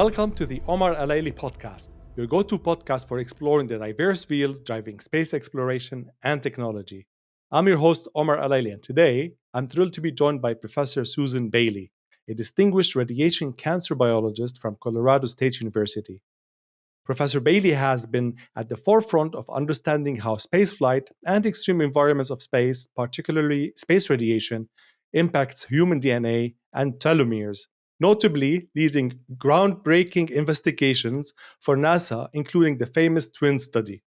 Welcome to the Omar Alayli podcast, your go-to podcast for exploring the diverse fields driving space exploration and technology. I'm your host, Omar Alayli, and today I'm thrilled to be joined by Professor Susan Bailey, a distinguished radiation cancer biologist from Colorado State University. Professor Bailey has been at the forefront of understanding how spaceflight and extreme environments of space, particularly space radiation, impacts human DNA and telomeres, notably leading groundbreaking investigations for NASA, including the famous twin study.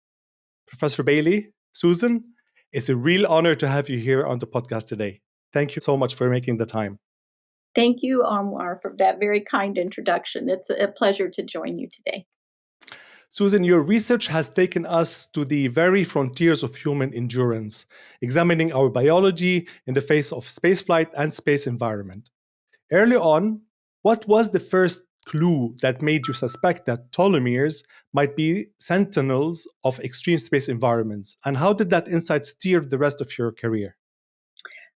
Professor Bailey, Susan, it's a real honor to have you here on the podcast today. Thank you so much for making the time. Thank you, Omar, for that very kind introduction. It's a pleasure to join you today. Susan, your research has taken us to the very frontiers of human endurance, examining our biology in the face of spaceflight and space environment. Early on, what was the first clue that made you suspect that telomeres might be sentinels of extreme space environments? And how did that insight steer the rest of your career?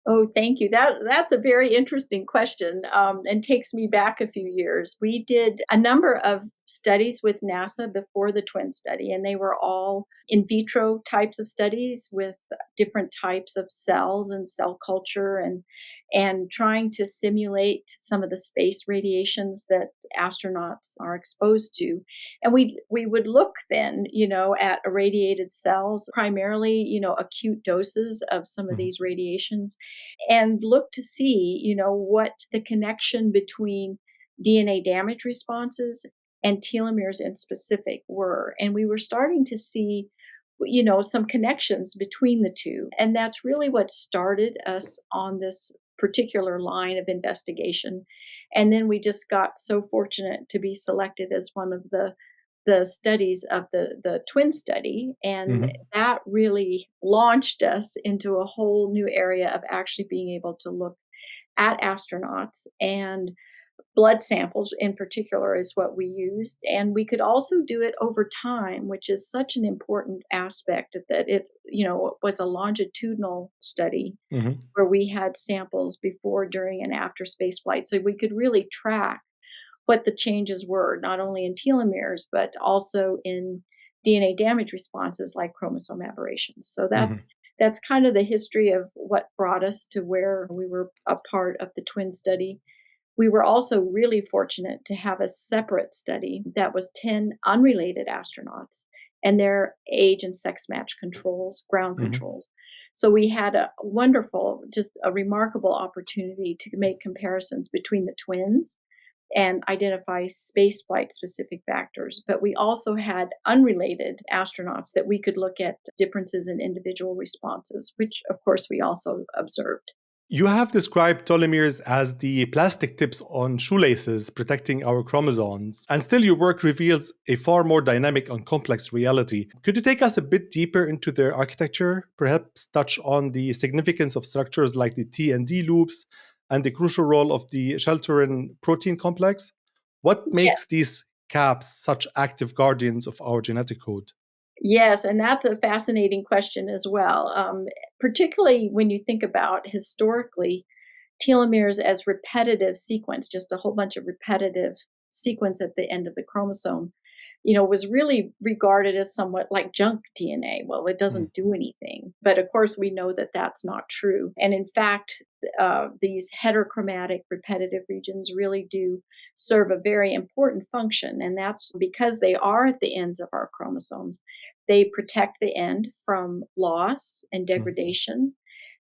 Oh, thank you. That's a very interesting question and takes me back a few years. We did a number of studies with NASA before the twin study, and they were all in vitro types of studies with different types of cells and cell culture and trying to simulate some of the space radiations that astronauts are exposed to. And we would look then, at irradiated cells, primarily, acute doses of some of these radiations, and look to see, what the connection between DNA damage responses and telomeres in specific were. And we were starting to see, some connections between the two. And that's really what started us on this particular line of investigation. And then we just got so fortunate to be selected as one of the studies of the twin study. And that really launched us into a whole new area of actually being able to look at astronauts, and blood samples in particular is what we used. And we could also do it over time, which is such an important aspect that it was a longitudinal study where we had samples before, during, and after spaceflight. So we could really track what the changes were, not only in telomeres, but also in DNA damage responses like chromosome aberrations. So that's kind of the history of what brought us to where we were a part of the twin study. We were also really fortunate to have a separate study that was 10 unrelated astronauts and their age and sex match controls, ground controls. So we had a wonderful, just a remarkable opportunity to make comparisons between the twins and identify spaceflight specific factors. But we also had unrelated astronauts that we could look at differences in individual responses, which of course we also observed. You have described telomeres as the plastic tips on shoelaces protecting our chromosomes, and still your work reveals a far more dynamic and complex reality. Could you take us a bit deeper into their architecture, perhaps touch on the significance of structures like the T and D loops and the crucial role of the Shelterin protein complex? What makes these caps such active guardians of our genetic code? Yes, and that's a fascinating question as well, particularly when you think about historically telomeres as repetitive sequence, just a whole bunch of repetitive sequence at the end of the chromosome, was really regarded as somewhat like junk DNA. Well, it doesn't do anything. But of course, we know that that's not true. And in fact, these heterochromatic repetitive regions really do serve a very important function. And that's because they are at the ends of our chromosomes. They protect the end from loss and degradation.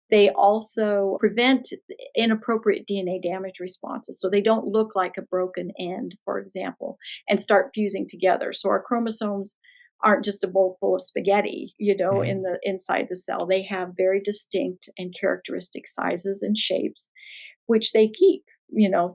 They also prevent inappropriate DNA damage responses. So they don't look like a broken end, for example, and start fusing together. So our chromosomes aren't just a bowl full of spaghetti, in the inside the cell. They have very distinct and characteristic sizes and shapes, which they keep,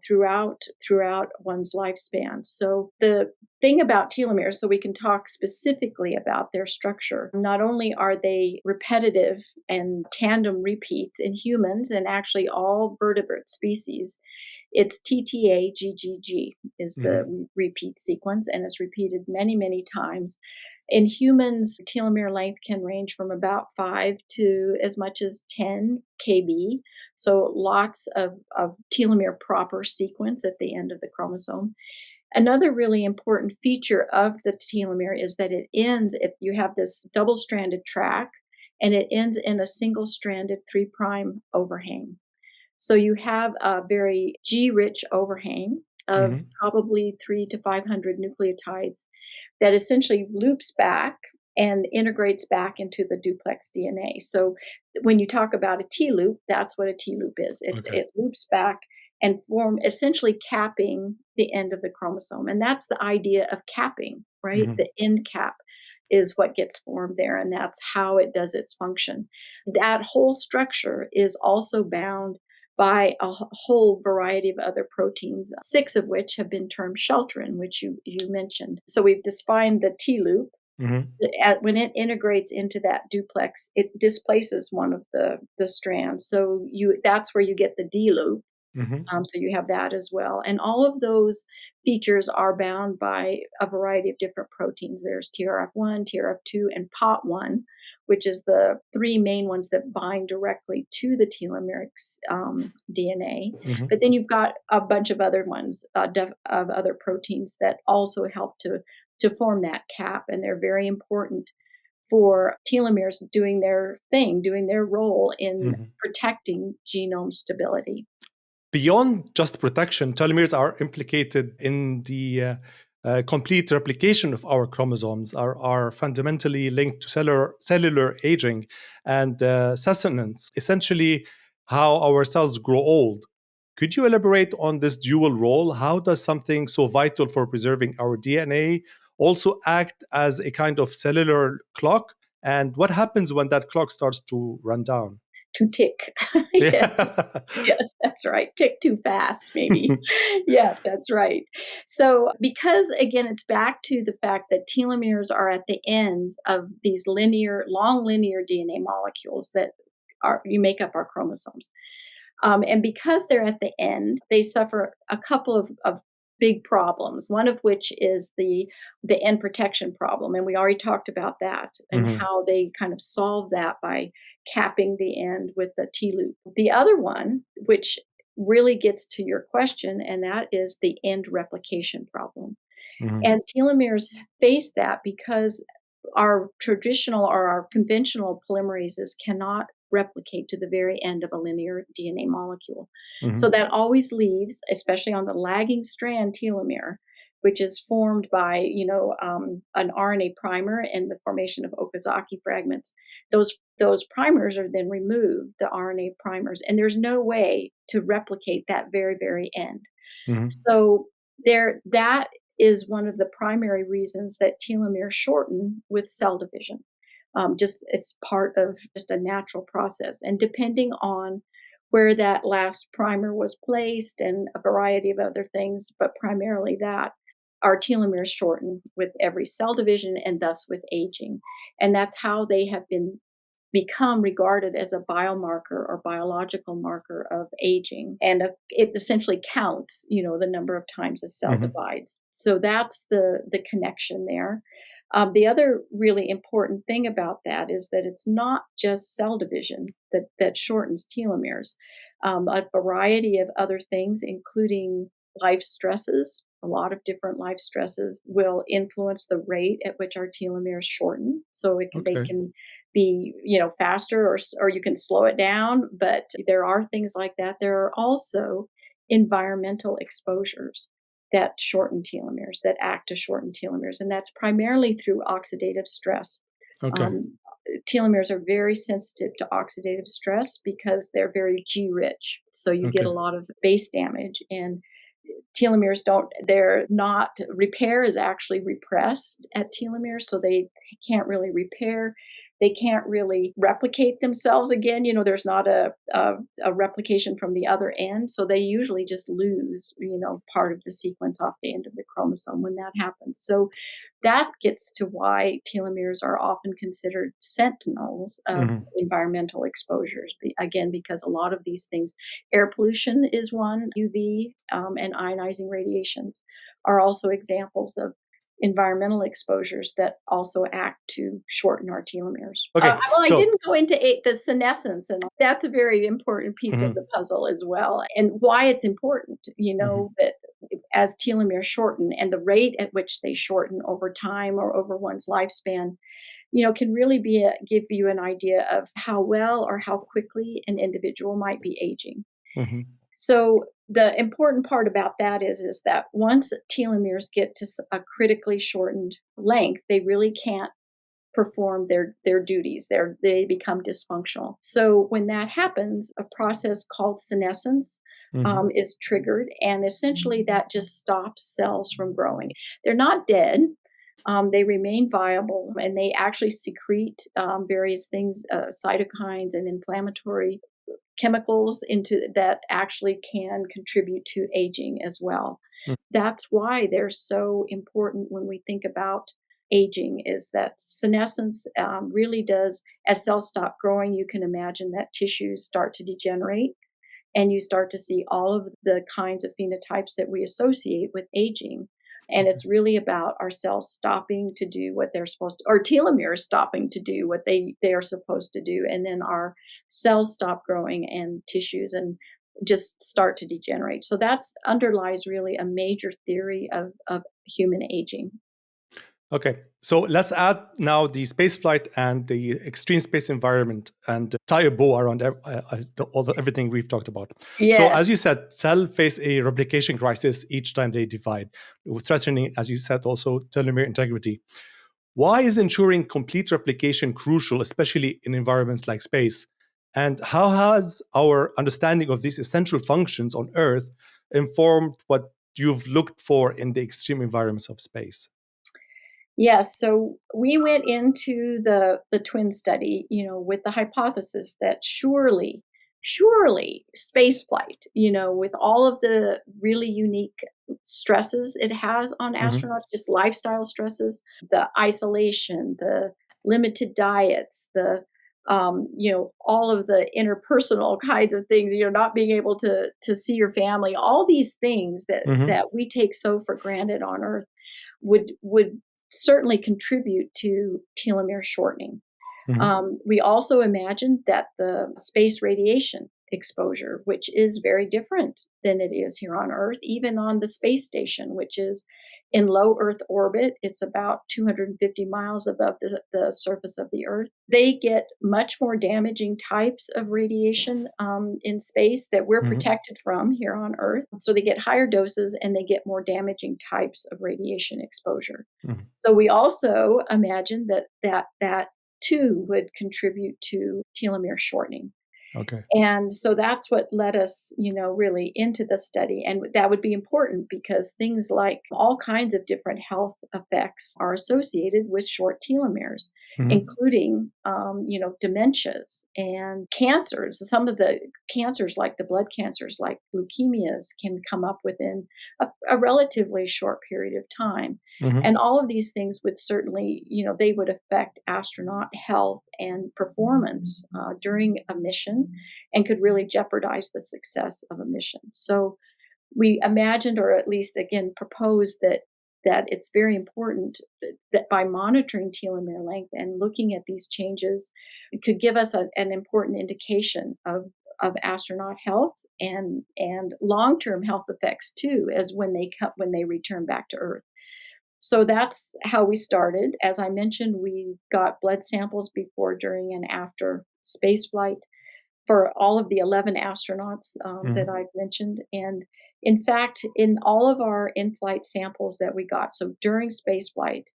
throughout one's lifespan. So the thing about telomeres, so we can talk specifically about their structure, not only are they repetitive and tandem repeats in humans and actually all vertebrate species, it's TTA-GGG is the repeat sequence, and it's repeated many, many times. In humans, telomere length can range from about 5 to as much as 10 kb. So lots of telomere proper sequence at the end of the chromosome. Another really important feature of the telomere is that you have this double-stranded track, and it ends in a single-stranded 3' overhang. So you have a very G-rich overhang of Hmm. probably 3 to 500 nucleotides that essentially loops back and integrates back into the duplex DNA. So when you talk about a T-loop, that's what a T-loop is. Okay. It loops back and essentially capping the end of the chromosome. And that's the idea of capping, right? Hmm. The end cap is what gets formed there, and that's how it does its function. That whole structure is also bound by a whole variety of other proteins, 6 of which have been termed Shelterin, which you mentioned. So we've defined the T-loop. Hmm. When it integrates into that duplex, it displaces one of the strands. So that's where you get the D-loop. Hmm. So you have that as well. And all of those features are bound by a variety of different proteins. There's TRF1, TRF2, and POT1, which is the 3 main ones that bind directly to the telomeric DNA. Hmm. But then you've got a bunch of other ones, of other proteins that also help to form that cap, and they're very important for telomeres doing their thing, doing their role in Hmm. protecting genome stability. Beyond just protection, telomeres are implicated in the complete replication of our chromosomes, are fundamentally linked to cellular aging and sustenance, essentially how our cells grow old. Could you elaborate on this dual role? How does something so vital for preserving our DNA also act as a kind of cellular clock? And what happens when that clock starts to run down? To tick. Yes. Yeah. Yes, that's right. Tick too fast, maybe. Yeah, that's right. So, because again, it's back to the fact that telomeres are at the ends of these long linear DNA molecules that you make up our chromosomes. And because they're at the end, they suffer a couple of big problems. One of which is the end protection problem, and we already talked about that and Mhm. how they kind of solve that by capping the end with the T loop. The other one, which really gets to your question, and that is the end replication problem. Mhm. And telomeres face that because our traditional or our conventional polymerases cannot replicate to the very end of a linear DNA molecule. So Mhm. that always leaves, especially on the lagging strand telomere, which is formed by an RNA primer and the formation of Okazaki fragments. Those primers are then removed, the RNA primers, and there's no way to replicate that very very end. Mhm. So that is one of the primary reasons that telomeres shorten with cell division. Just it's part of just a natural process, and depending on where that last primer was placed and a variety of other things, but primarily that our telomeres shorten with every cell division and thus with aging. And that's how they have become regarded as a biomarker or biological marker of aging, and it essentially counts the number of times a cell Mhm. divides. So that's the connection there. The other really important thing about that is that it's not just cell division that shortens telomeres. A variety of other things, including life stresses, a lot of different life stresses will influence the rate at which our telomeres shorten. So they Okay. can be faster, or you can slow it down, but there are things like that. There are also environmental exposures that shorten telomeres, that act to shorten telomeres, and that's primarily through oxidative stress. Okay. um, Telomeres are very sensitive to oxidative stress because they're very G rich, so you get a Okay. lot of base damage. And telomeres they're not, repair is actually repressed at telomeres, so they can't really repair. They can't really replicate themselves again. There's not a replication from the other end, so they usually just lose part of the sequence off the end of the chromosome when that happens. So that gets to why telomeres are often considered sentinels of Mhm. environmental exposures. Again, because a lot of these things, air pollution is one, UV and ionizing radiations are also examples of environmental exposures that also act to shorten our telomeres. Okay. Well, I So, didn't go into the senescence, and that's a very important piece of mhm. the puzzle as well, and why it's important, Mhm. that as telomeres shorten and the rate at which they shorten over time or over one's lifespan, can really give you an idea of how well or how quickly an individual might be aging. Hmm. So the important part about that is that once telomeres get to a critically shortened length, they really can't perform their duties. They become dysfunctional. So when that happens, a process called senescence Hmm. is triggered, and essentially that just stops cells from growing. They're not dead. They remain viable, and they actually secrete various things, cytokines and inflammatory chemicals into that actually can contribute to aging as well. That's why they're so important when we think about aging, is that senescence really does, as cells stop growing, you can imagine that tissues start to degenerate, and you start to see all of the kinds of phenotypes that we associate with aging. And Okay. it's really about our cells stopping to do what they're supposed to, or telomeres stopping to do what they are supposed to do. And then our cells stop growing and tissues and just start to degenerate. So that's underlies really a major theory of human aging. Okay, so let's add now the space flight and the extreme space environment and tie a bow around everything we've talked about. So, Yes. as you said, cells face a replication crisis each time they divide, threatening, as you said, also telomere integrity. Why is ensuring complete replication crucial, especially in environments like space? And how has our understanding of these essential functions on Earth informed what you've looked for in the extreme environments of space? Yes, so we went into the twin study, with the hypothesis that surely space flight, with all of the really unique stresses it has on Hmm. astronauts, just lifestyle stresses, the isolation, the limited diets, all of the interpersonal kinds of things, not being able to see your family, all these things that Hmm. that we take so for granted on Earth would certainly contribute to telomere shortening. Hmm. We also imagined that the space radiation exposure, which is very different than it is here on Earth, even on the space station, which is in low Earth orbit. It's about 250 miles above the surface of the Earth. They get much more damaging types of radiation in space that we're Hmm. protected from here on Earth. So they get higher doses and they get more damaging types of radiation exposure. Hmm. So we also imagined that too would contribute to telomere shortening. Okay. And so that's what led us, really into the study. And that would be important because things like all kinds of different health effects are associated with short telomeres, Hmm. including, dementias and cancers. Some of the cancers, like the blood cancers, like leukemias, can come up within a relatively short period of time. Hmm. And all of these things would certainly, they would affect astronaut health and performance during a mission and could really jeopardize the success of a mission. So we imagined, or at least again proposed, that it's very important that by monitoring telomere length and looking at these changes, it could give us an important indication of astronaut health and long-term health effects too, as when they return back to Earth. So that's how we started. As I mentioned, we got blood samples before, during, and after spaceflight for all of the 11 astronauts that Hmm. I've mentioned. And in fact, in all of our in flight samples that we got, so during spaceflight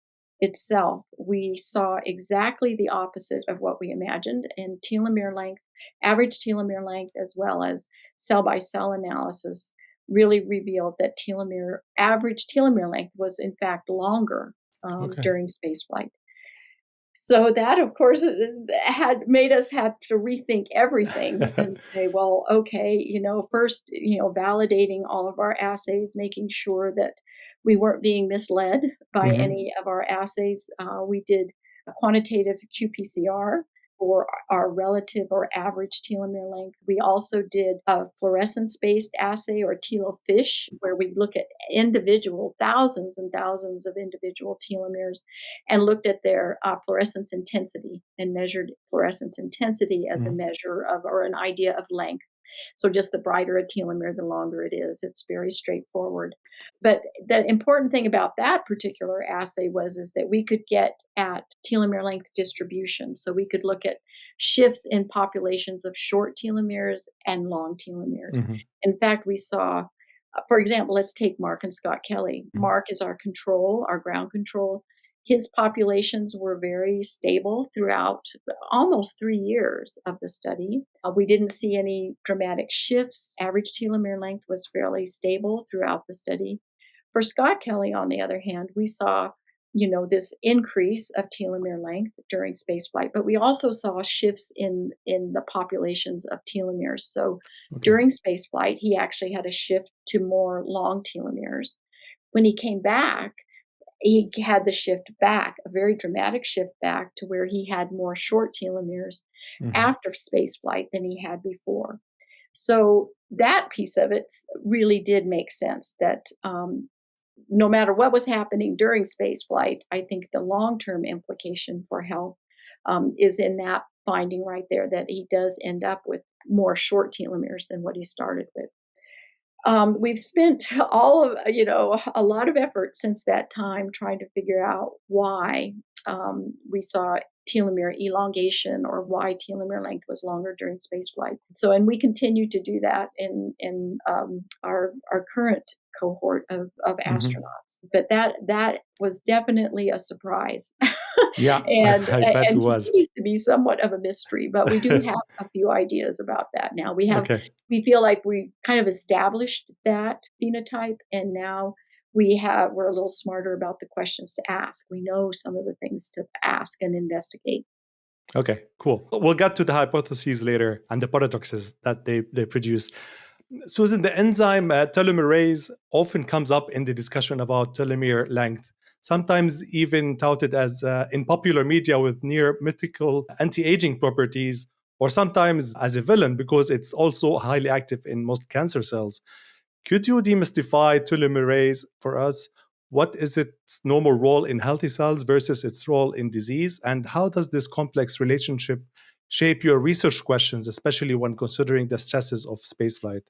itself, we saw exactly the opposite of what we imagined in telomere length, average telomere length, as well as cell by cell analysis really revealed that average telomere length was in fact longer Okay. during spaceflight. So that, of course, had made us have to rethink everything and say, well, okay, first, validating all of our assays, making sure that we weren't being misled by Hmm. any of our assays. We did a quantitative qPCR for our relative or average telomere length. We also did a fluorescence-based assay, or telofish, where we look at thousands and thousands of individual telomeres and looked at their fluorescence intensity and measured fluorescence intensity as a Hmm. measure of, or an idea of, length. So just the brighter a telomere, the longer it is. It's very straightforward. But the important thing about that particular assay is that we could get at telomere length distribution. So we could look at shifts in populations of short telomeres and long telomeres. Mm-hmm. In fact, we saw, for example, let's take Mark and Scott Kelly. Mm-hmm. Mark is our control, our ground control. His populations were very stable throughout almost 3 years of the study. We didn't see any dramatic shifts. Average telomere length was fairly stable throughout the study. For Scott Kelly, on the other hand, we saw, this increase of telomere length during spaceflight, but we also saw shifts in the populations of telomeres. So during spaceflight, he actually had a shift to more long telomeres. When he came back, he had the shift back, a very dramatic shift back to where he had more short telomeres after spaceflight than he had before. So that piece of it really did make sense that no matter what was happening during spaceflight, I think the long-term implication for health is in that finding right there, that he does end up with more short telomeres than what he started with. We've spent a lot of effort since that time trying to figure out why we saw telomere elongation or why telomere length was longer during spaceflight. So, and we continue to do that in our current cohort of astronauts. But that was definitely a surprise. Yeah, and I bet it and was. continues to be somewhat of a mystery, but we do have a few ideas about that now. Okay. We feel like we kind of established that phenotype, and now we're a little smarter about the questions to ask. We know some of the things to ask and investigate. Okay, cool. We'll get to the hypotheses later and the paradoxes that they produce. Susan, the enzyme telomerase often comes up in the discussion about telomere length, sometimes even touted as in popular media with near mythical anti-aging properties, or sometimes as a villain because it's also highly active in most cancer cells. Could you demystify telomerase for us? What is its normal role in healthy cells versus its role in disease? And how does this complex relationship shape your research questions, especially when considering the stresses of spaceflight?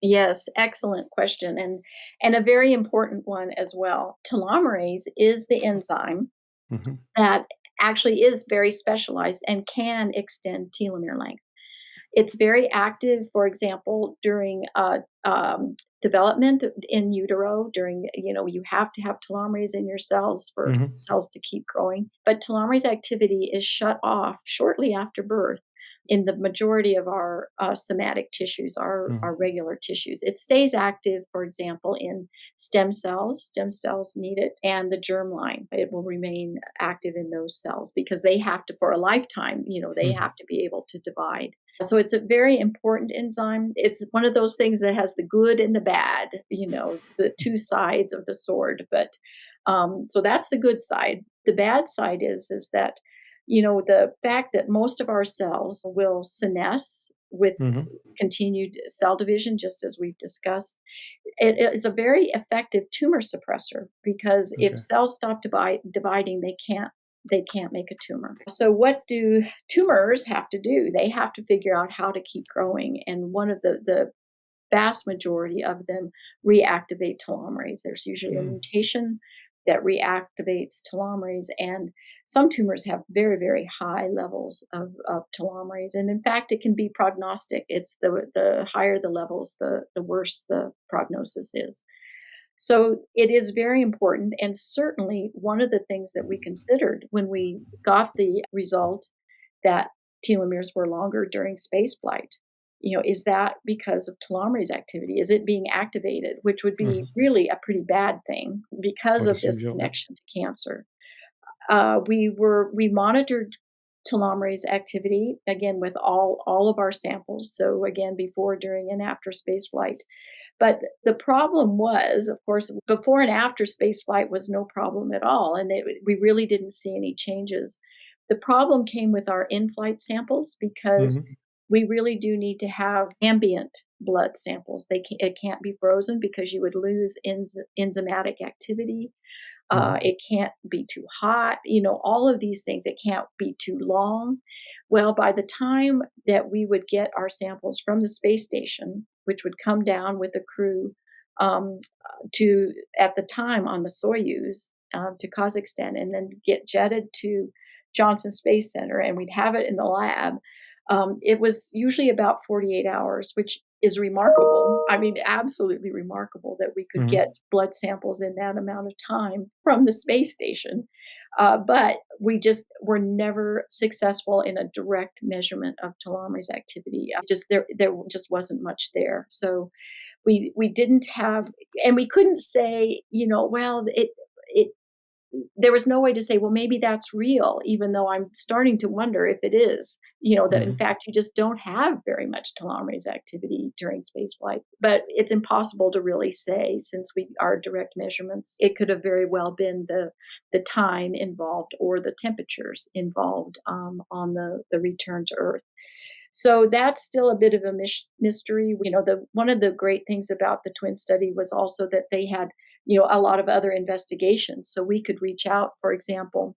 Yes, excellent question, and a very important one as well. Telomerase is the enzyme Mm-hmm. that actually is very specialized and can extend telomere length. It's very active, for example, during development in utero. During, you have to have telomerase in your cells for Mm-hmm. cells to keep growing. But telomerase activity is shut off shortly after birth in the majority of our somatic tissues, our regular tissues. It stays active, for example, in stem cells. Stem cells need it, and the germline. It will remain active in those cells because they have to, for a lifetime, they have to be able to divide. So it's a very important enzyme. It's one of those things that has the good and the bad, the two sides of the sword. But so that's the good side. The bad side is that, the fact that most of our cells will senesce with Mm-hmm. continued cell division, just as we've discussed. It is a very effective tumor suppressor because if Okay. cells stop dividing, they can't make a tumor. So what do tumors have to do? They have to figure out how to keep growing. And one of the vast majority of them reactivate telomerase. There's usually a mutation that reactivates telomerase, and some tumors have very, very high levels of telomerase. And in fact, it can be prognostic. It's the higher the levels, the worse the prognosis is. So it is very important. And certainly one of the things that we considered when we got the result that telomeres were longer during spaceflight, is that because of telomerase activity? Is it being activated, which would be really a pretty bad thing because What of is this usual? connection to cancer? We monitored telomerase activity again with all of our samples. So again, before, during, and after spaceflight. But the problem was, of course, before and after spaceflight was no problem at all, and we really didn't see any changes. The problem came with our in-flight samples because Mm-hmm. we really do need to have ambient blood samples. It can't be frozen because you would lose enzymatic activity. It can't be too hot, all of these things. It can't be too long. Well, by the time that we would get our samples from the space station, which would come down with the crew um, to, at the time, on the Soyuz to Kazakhstan, and then get jetted to Johnson Space Center, and we'd have it in the lab. It was usually about 48 hours, which is remarkable. I mean, absolutely remarkable that we could get blood samples in that amount of time from the space station. But we just were never successful in a direct measurement of telomerase activity. There just wasn't much there. So we didn't have, and we couldn't say, well, it there was no way to say, well, maybe that's real, even though I'm starting to wonder if it is, that in fact, you just don't have very much telomerase activity during spaceflight. But it's impossible to really say, since we are direct measurements. It could have very well been the time involved or the temperatures involved on the return to Earth. So that's still a bit of a mystery. One of the great things about the twin study was also that they had, a lot of other investigations. So we could reach out, for example,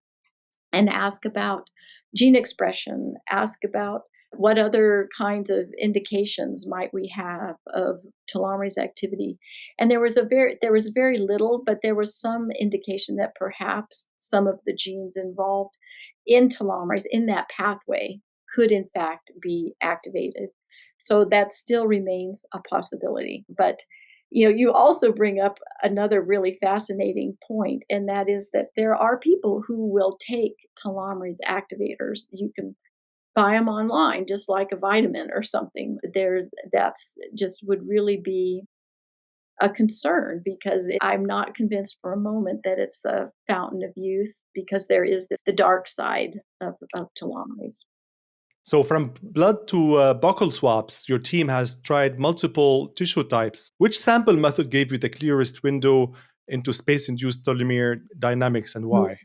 and ask about gene expression, ask about what other kinds of indications might we have of telomerase activity. And there was very little, but there was some indication that perhaps some of the genes involved in telomerase, in that pathway, could in fact be activated. So that still remains a possibility. But you also bring up another really fascinating point, and that is that there are people who will take telomerase activators. You can buy them online, just like a vitamin or something. That's just would really be a concern, because I'm not convinced for a moment that it's a fountain of youth, because there is the dark side of telomerase. So from blood to buccal swabs, your team has tried multiple tissue types. Which sample method gave you the clearest window into space-induced telomere dynamics, and why?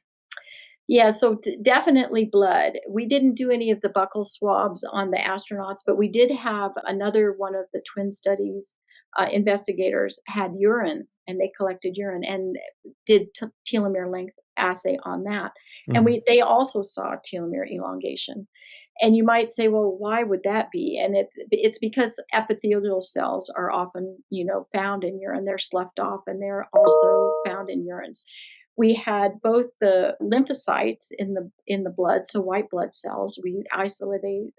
Yeah, so definitely blood. We didn't do any of the buccal swabs on the astronauts, but we did have another one of the twin studies. Investigators had urine, and they collected urine and did telomere length assay on that. And they also saw telomere elongation. And you might say, well, why would that be? And it's because epithelial cells are often, found in urine. They're sloughed off, and they're also found in urine. We had both the lymphocytes in the blood, so white blood cells. We isolated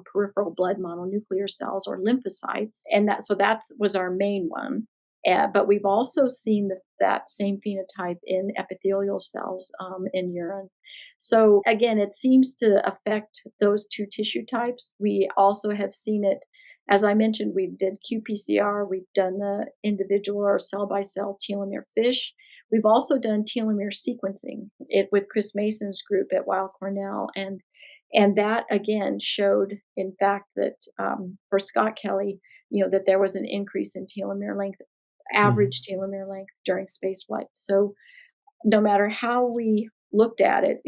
peripheral blood mononuclear cells, or lymphocytes, and that was our main one. But we've also seen that same phenotype in epithelial cells in urine. So again, it seems to affect those two tissue types. We also have seen it, as I mentioned, we did qPCR, we've done the individual or cell-by-cell telomere fish. We've also done telomere sequencing with Chris Mason's group at Weill Cornell, and that again showed, in fact, that for Scott Kelly, that there was an increase in telomere length, average telomere length during spaceflight. So no matter how we looked at it,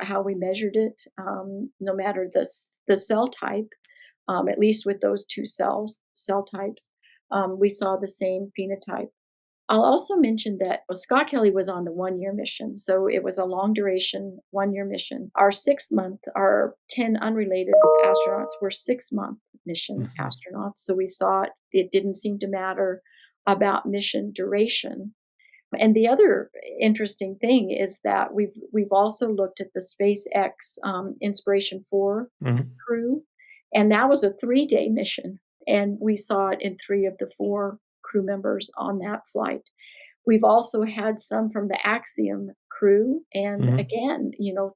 how we measured it, no matter the cell type, at least with those two cell types, we saw the same phenotype. I'll also mention that Scott Kelly was on the 1-year mission, so it was a long duration 1-year mission. Our 10 unrelated astronauts were 6-month mission astronauts, so we saw it didn't seem to matter about mission duration. And the other interesting thing is that we've also looked at the SpaceX Inspiration 4 crew, and that was a 3-day mission, and we saw it in 3 of the 4 crew members on that flight. We've also had some from the Axiom crew, and again,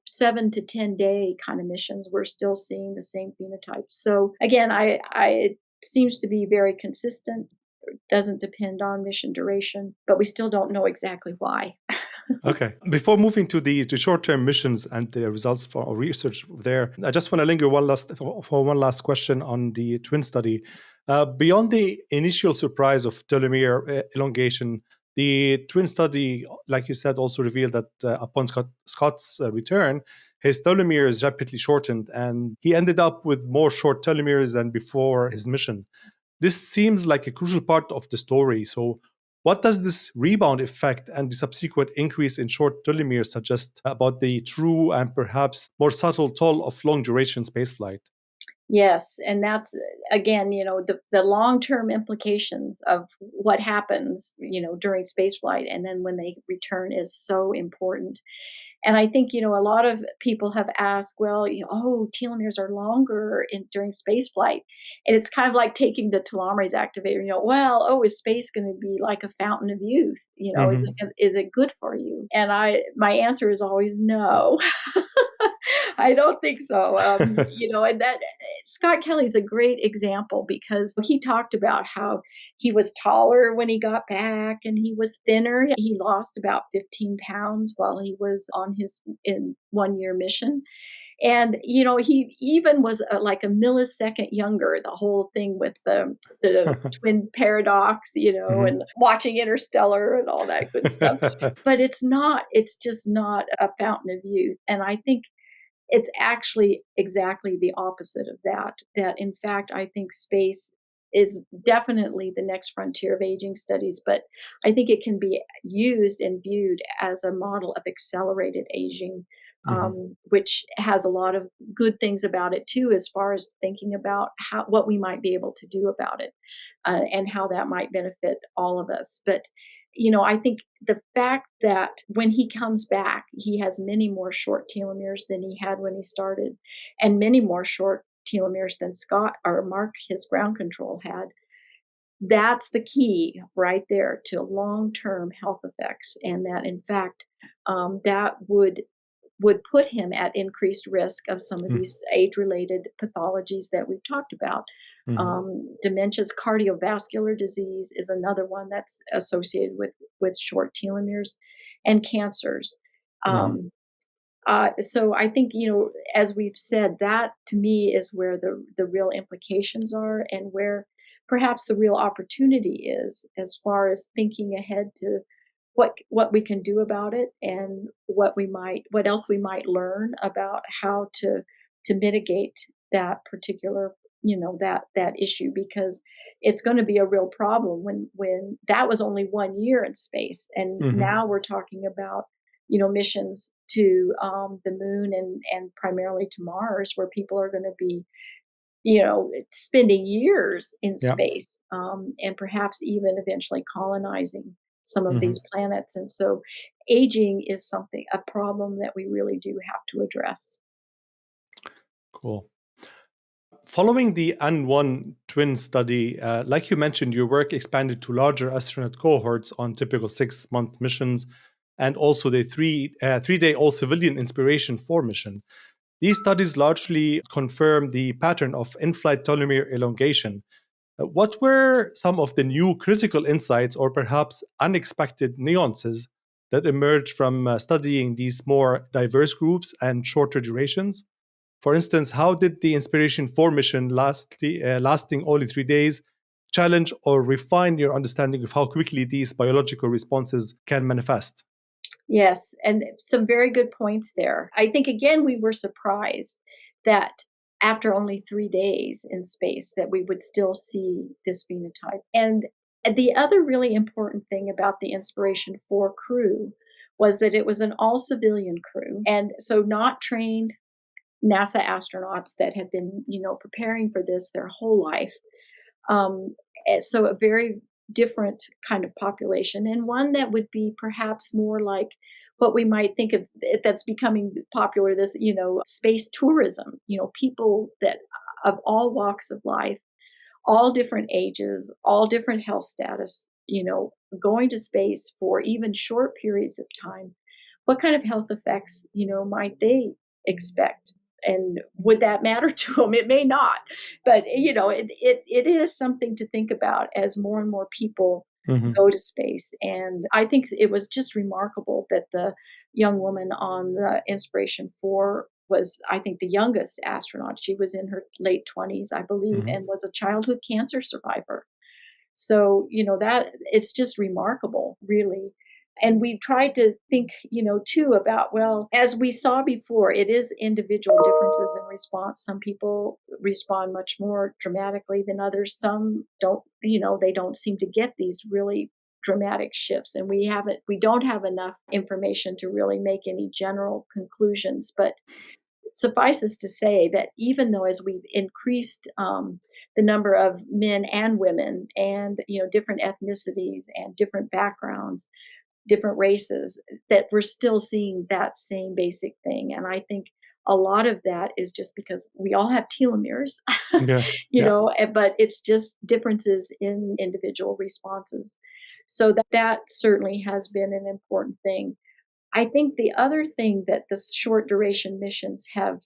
7 to 10 day kind of missions, we're still seeing the same phenotype. So again, it seems to be very consistent. It doesn't depend on mission duration, but we still don't know exactly why. Okay. Before moving to the short-term missions and the results for our research there, I just want to linger for one last question on the twin study. Beyond the initial surprise of telomere elongation, the twin study, like you said, also revealed that upon Scott's return, his telomeres rapidly shortened, and he ended up with more short telomeres than before his mission. This seems like a crucial part of the story. So What does this rebound effect and the subsequent increase in short telomeres suggest about the true and perhaps more subtle toll of long-duration spaceflight? Yes, and that's again, the long-term implications of what happens, during spaceflight and then when they return is so important. And I think, a lot of people have asked, well, oh, telomeres are longer during space flight. And it's kind of like taking the telomerase activator, well, oh, is space going to be like a fountain of youth? Mhm. Is it good for you? And my answer is always no. I don't think so. And that Scott Kelly's a great example because he talked about how he was taller when he got back and he was thinner. He lost about 15 pounds while he was on his in 1 year mission. And, he even was like a millisecond younger, the whole thing with the twin paradox, and Mhm. watching Interstellar and all that good stuff. But it's just not a fountain of youth. And I think it's actually exactly the opposite of that. That in fact, I think space is definitely the next frontier of aging studies, but I think it can be used and viewed as a model of accelerated aging, Mhm. which has a lot of good things about it too, as far as thinking about what we might be able to do about it, and how that might benefit all of us. But I think the fact that when he comes back, he has many more short telomeres than he had when he started, and many more short telomeres than Scott or Mark, his ground control, had. That's the key right there to long-term health effects, and that in fact, that would put him at increased risk of some of Mhm. these age-related pathologies that we've talked about. Mhm. Dementia's cardiovascular disease is another one that's associated with short telomeres, and cancers. Mhm. Um, so I think, as we've said, that to me is where the real implications are and where perhaps the real opportunity is as far as thinking ahead to what we can do about it and what else we might learn about how to mitigate that particular, that issue, because it's going to be a real problem when that was only 1 year in space and Mhm. now we're talking about missions to the moon and primarily to Mars, where people are going to be, spending years in Yeah. space, and perhaps even eventually colonizing some of Mhm. these planets. And so, aging is a problem that we really do have to address. Cool. Following the N1 twin study, like you mentioned, your work expanded to larger astronaut cohorts on typical 6-month missions, and also the 3-day all civilian Inspiration 4 mission. These studies largely confirm the pattern of in-flight telomere elongation. What were some of the new critical insights or perhaps unexpected nuances that emerged from studying these more diverse groups and shorter durations? For instance, how did the Inspiration 4 mission, lasting only 3 days, challenge or refine your understanding of how quickly these biological responses can manifest? Yes, and some very good points there. I think again we were surprised that after only 3 days in space that we would still see this phenotype. And the other really important thing about the Inspiration 4 crew was that it was an all civilian crew, and so not trained NASA astronauts that had been, preparing for this their whole life. So a very different kind of population, and one that would be perhaps more like what we might think of that's becoming popular, this, space tourism, people that of all walks of life, all different ages, all different health status, going to space for even short periods of time. What kind of health effects, might they expect? And would that matter to them? It may not, but it is something to think about as more and more people Mhm. go to space. And I think it was just remarkable that the young woman on the Inspiration 4 was, I think, the youngest astronaut. She was in her late 20s, I believe, Mhm. and was a childhood cancer survivor. So, that it's just remarkable, really. And we tried to think, too, about, well, as we saw before, it is individual differences in response. Some people respond much more dramatically than others. Some don't, they don't seem to get these really dramatic shifts, and we don't have enough information to really make any general conclusions. But suffices to say that even though as we've increased the number of men and women and different ethnicities and different backgrounds, different races, that we're still seeing that same basic thing. And I think a lot of that is just because we all have telomeres, Yeah. Yeah. but it's just differences in individual responses. So that certainly has been an important thing. I think the other thing that the short duration missions have,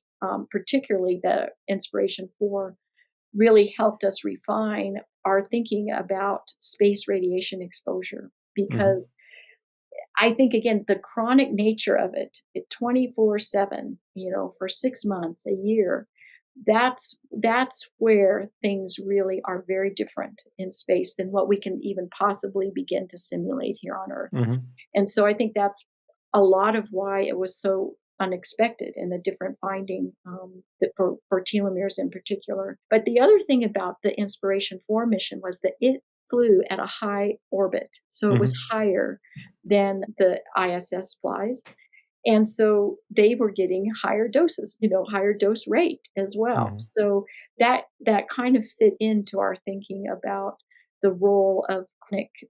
particularly the Inspiration 4, really helped us refine our thinking about space radiation exposure. Hmm. Because I think, again, the chronic nature of it 24/7, for 6 months, a year, that's where things really are very different in space than what we can even possibly begin to simulate here on Earth. Hmm. And so I think that's a lot of why it was so unexpected and a different finding, that for telomeres in particular. But the other thing about the Inspiration 4 mission was that it flew at a high orbit. So it was Hmm. higher than the ISS flies. And so they were getting higher doses, higher dose rate as well. Hmm. So that kind of fit into our thinking about the role of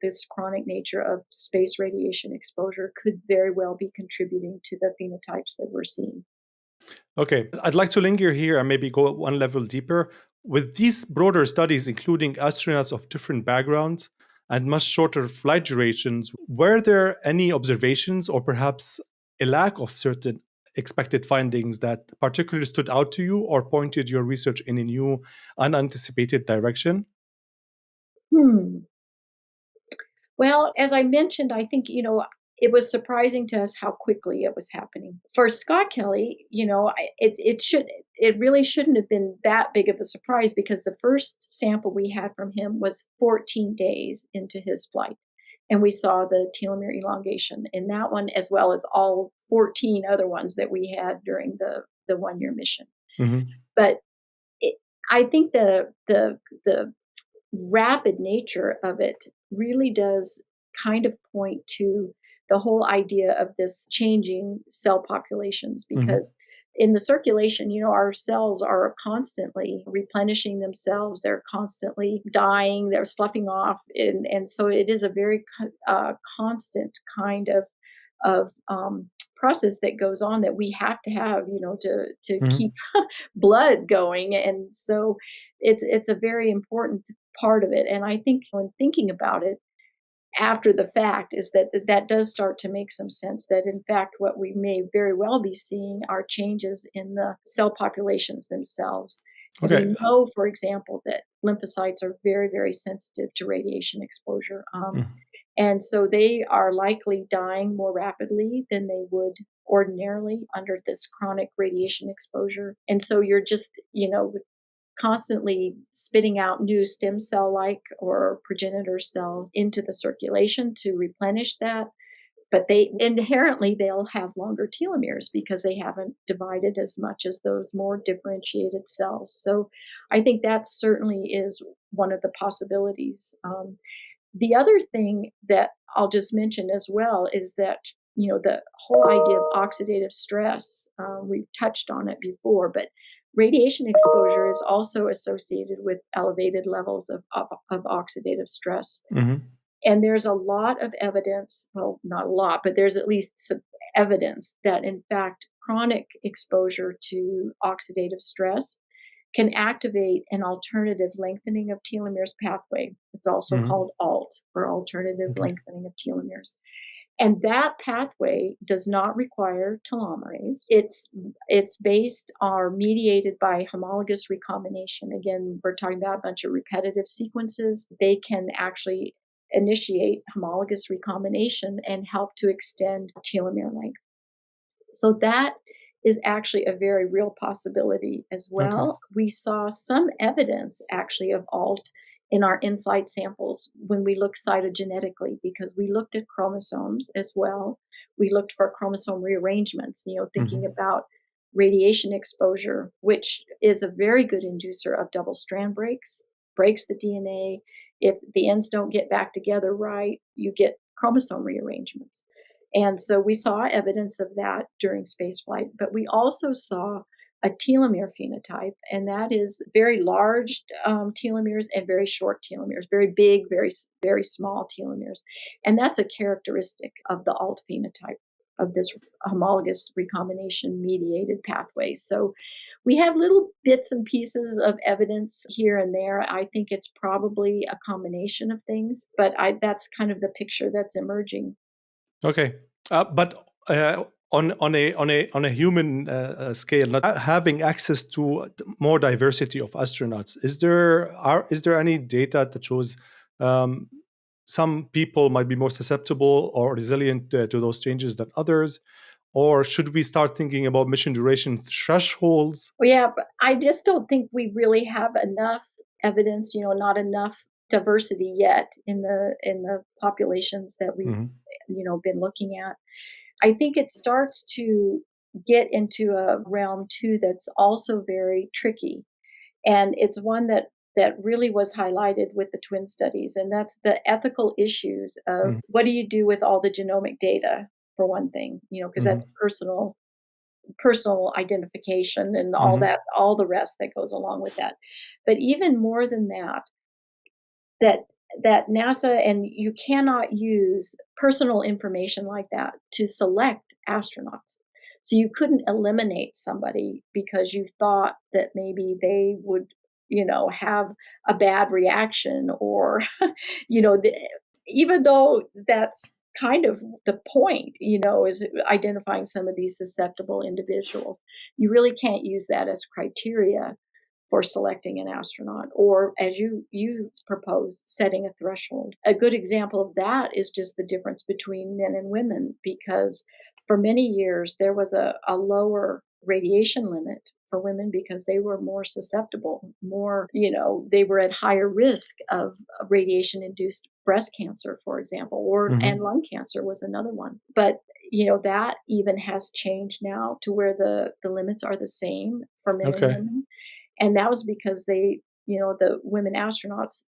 this chronic nature of space radiation exposure could very well be contributing to the phenotypes that we're seeing. Okay, I'd like to linger here and maybe go one level deeper. With these broader studies, including astronauts of different backgrounds and much shorter flight durations, were there any observations or perhaps a lack of certain expected findings that particularly stood out to you or pointed your research in a new, unanticipated direction? Hmm. Well, as I mentioned, I think, it was surprising to us how quickly it was happening. For Scott Kelly, it really shouldn't have been that big of a surprise because the first sample we had from him was 14 days into his flight. And we saw the telomere elongation in that one, as well as all 14 other ones that we had during the 1 year mission. Hmm. But it, I think the rapid nature of it really does kind of point to the whole idea of this changing cell populations, Hmm. because in the circulation, our cells are constantly replenishing themselves. They're constantly dying. They're sloughing off, and so it is a very constant kind of process that goes on that we have to have, to keep Hmm. blood going. And so it's a very important part of it. And I think when thinking about it after the fact is that does start to make some sense, that in fact what we may very well be seeing are changes in the cell populations themselves. And Okay. we know, for example, that lymphocytes are very, very sensitive to radiation exposure. And so they are likely dying more rapidly than they would ordinarily under this chronic radiation exposure. And so you're just, constantly spitting out new stem cell like or progenitor cell into the circulation to replenish that. But they'll have longer telomeres because they haven't divided as much as those more differentiated cells. So I think that certainly is one of the possibilities. The other thing that I'll just mention as well is that, the whole idea of oxidative stress, we've touched on it before, but radiation exposure is also associated with elevated levels of oxidative stress. Hmm. And there's a lot of evidence, well, not a lot, but there's at least some evidence that, in fact, chronic exposure to oxidative stress can activate an alternative lengthening of telomeres pathway. It's also Hmm. called ALT, or alternative Okay. lengthening of telomeres. And that pathway does not require telomerase. It's based or mediated by homologous recombination. Again, we're talking about a bunch of repetitive sequences. They can actually initiate homologous recombination and help to extend telomere length. So that is actually a very real possibility as Okay. well. We saw some evidence actually of ALT in our in-flight samples when we looked cytogenetically, because we looked at chromosomes as well. We looked for chromosome rearrangements, thinking Hmm. about radiation exposure, which is a very good inducer of double strand breaks the DNA, if the ends don't get back together right, you get chromosome rearrangements. And so we saw evidence of that during spaceflight, but we also saw a telomere phenotype, and that is very large telomeres and very short telomeres, very big, very small telomeres. And that's a characteristic of the ALT phenotype of this homologous recombination mediated pathway. So we have little bits and pieces of evidence here and there. I think it's probably a combination of things, but that's kind of the picture that's emerging. Okay, but on a human scale, not having access to more diversity of astronauts, is there any data that shows some people might be more susceptible or resilient to those changes than others? Or should we start thinking about mission duration thresholds? Well, yeah, but I just don't think we really have enough evidence, not enough diversity yet in the populations that we've been looking at. I think it starts to get into a realm too that's also very tricky, and it's one that really was highlighted with the twin studies, and that's the ethical issues of what do you do with all the genomic data, for one thing, because that's personal identification and all the rest that goes along with that. But even more than that NASA, and you cannot use personal information like that to select astronauts. So you couldn't eliminate somebody because you thought that maybe they would, have a bad reaction, or, even though that's kind of the point, is identifying some of these susceptible individuals. You really can't use that as criteria for selecting an astronaut, or as you propose, setting a threshold. A good example of that is just the difference between men and women, because for many years there was a lower radiation limit for women because they were more susceptible, they were at higher risk of radiation-induced breast cancer, for example, and lung cancer was another one. But that even has changed now to where the limits are the same for men and women. And that was because the women astronauts,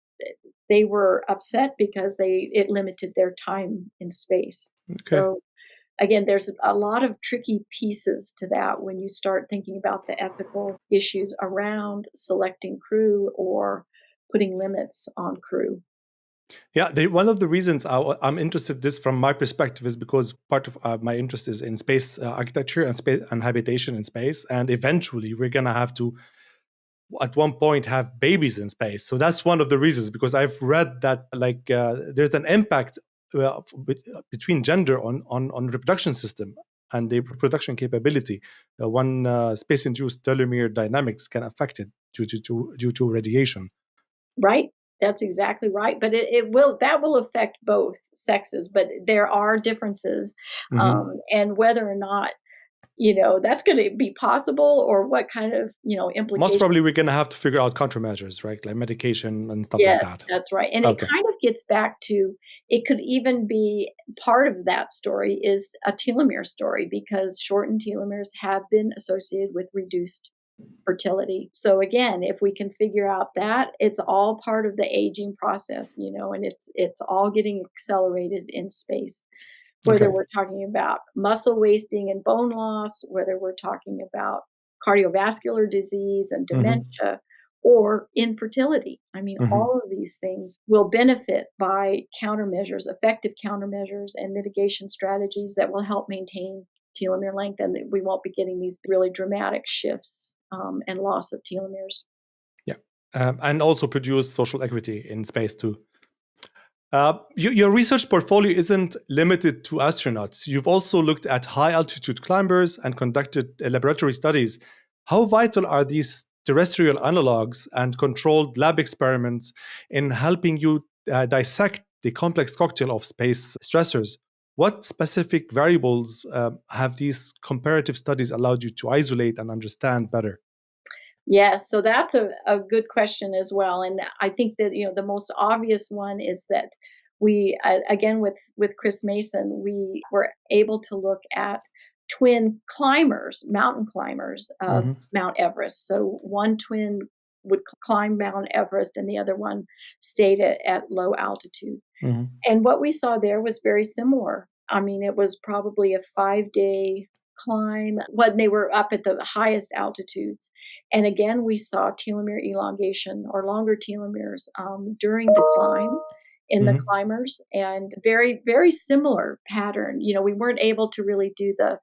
they were upset because it limited their time in space. So again, there's a lot of tricky pieces to that when you start thinking about the ethical issues around selecting crew or putting limits on crew. Yeah, one of the reasons I'm interested in this from my perspective is because part of my interest is in space architecture and space and habitation in space, and eventually we're gonna have to, at one point, have babies in space. So that's one of the reasons, because I've read that there's an impact between gender on reproduction system and the reproduction capability. One space-induced telomere dynamics can affect it due to radiation. Right. That's exactly right. But that will affect both sexes, but there are differences. And whether or not, that's going to be possible, or what kind of, implications. Most probably we're going to have to figure out countermeasures, right? Like medication and stuff like that. That's right. And it kind of gets back to, it could even be part of that story is a telomere story, because shortened telomeres have been associated with reduced fertility. So again, if we can figure out that, it's all part of the aging process, and it's all getting accelerated in space. Whether we're talking about muscle wasting and bone loss, whether we're talking about cardiovascular disease and dementia, or infertility. I mean, all of these things will benefit by countermeasures, effective countermeasures and mitigation strategies that will help maintain telomere length, and that we won't be getting these really dramatic shifts and loss of telomeres. Yeah, and also produce social equity in space too. Your research portfolio isn't limited to astronauts. You've also looked at high-altitude climbers and conducted laboratory studies. How vital are these terrestrial analogs and controlled lab experiments in helping you dissect the complex cocktail of space stressors? What specific variables have these comparative studies allowed you to isolate and understand better? Yes, so that's a good question as well. And I think that, the most obvious one is that we, again, with Chris Mason, we were able to look at twin climbers, mountain climbers of Mount Everest. So one twin would climb Mount Everest and the other one stayed at low altitude. Mhm. And what we saw there was very similar. I mean, it was probably a 5-day climb when they were up at the highest altitudes. And again, we saw telomere elongation or longer telomeres during the climb in the Mhm. climbers, and very, very similar pattern. We weren't able to really do the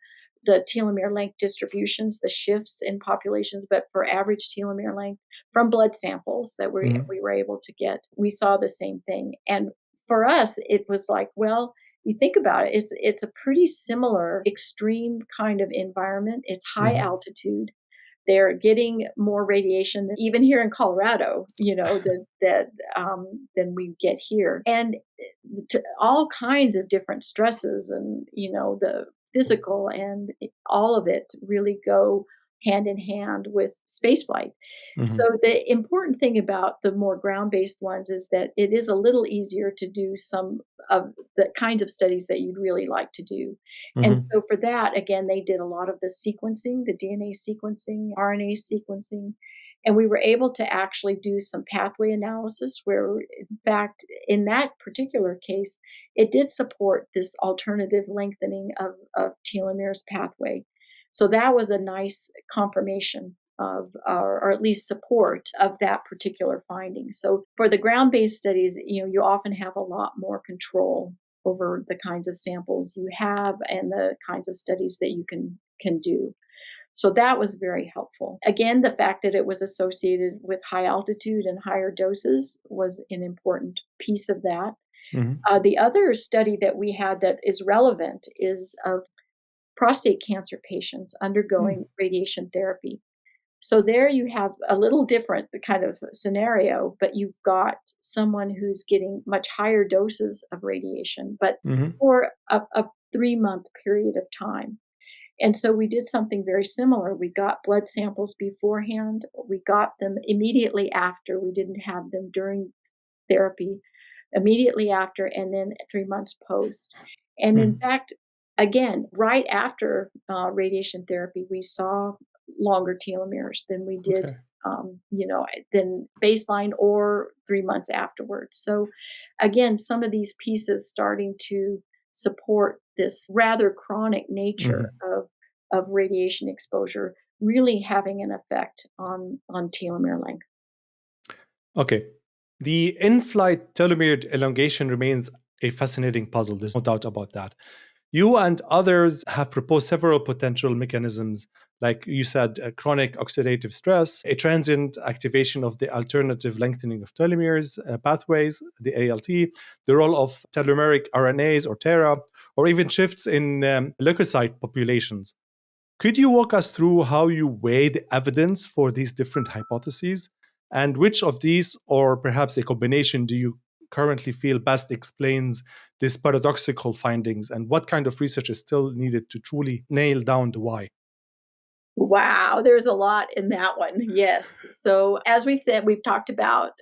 telomere length distributions, the shifts in populations, but for average telomere length from blood samples that Mhm. we were able to get, we saw the same thing. And for us, it was like, well, you think about it, it's a pretty similar extreme kind of environment. It's high Mhm. altitude. They're getting more radiation than even here in Colorado, than we get here, and to all kinds of different stresses, and the physical and all of it really go hand in hand with spaceflight. So Mhm. the important thing about the more ground-based ones is that it is a little easier to do some of the kinds of studies that you'd really like to do. And Mhm. so for that, again, they did a lot of the sequencing, the DNA sequencing, RNA sequencing, and we were able to actually do some pathway analysis where, in fact, in that particular case, it did support this alternative lengthening of telomeres pathway. So that was a nice confirmation of, or at least support of that particular finding. So for the ground-based studies, you often have a lot more control over the kinds of samples you have and the kinds of studies that you can do. So that was very helpful. Again, the fact that it was associated with high altitude and higher doses was an important piece of that. Mhm. The other study that we had that is relevant is of prostate cancer patients undergoing Mm. radiation therapy. So there you have a little different kind of scenario, but you've got someone who's getting much higher doses of radiation, but Mhm. for a 3-month period of time. And so we did something very similar. We got blood samples beforehand. We got them immediately after. We didn't have them during therapy, immediately after, and then 3 months post. And in Mhm. fact, again, right after radiation therapy, we saw longer telomeres than we did, Okay. than baseline or 3 months afterwards. So, again, some of these pieces starting to support this rather chronic nature Mhm. of radiation exposure really having an effect on telomere length. Okay. The in-flight telomere elongation remains a fascinating puzzle. There's no doubt about that. You and others have proposed several potential mechanisms, like you said, chronic oxidative stress, a transient activation of the alternative lengthening of telomeres pathways, the ALT, the role of telomeric RNAs or TERRA, or even shifts in leukocyte populations. Could you walk us through how you weigh the evidence for these different hypotheses? And which of these, or perhaps a combination, do you currently feel best explains these paradoxical findings? And what kind of research is still needed to truly nail down the why? Wow, there's a lot in that one. Yes. So as we said, we've talked about,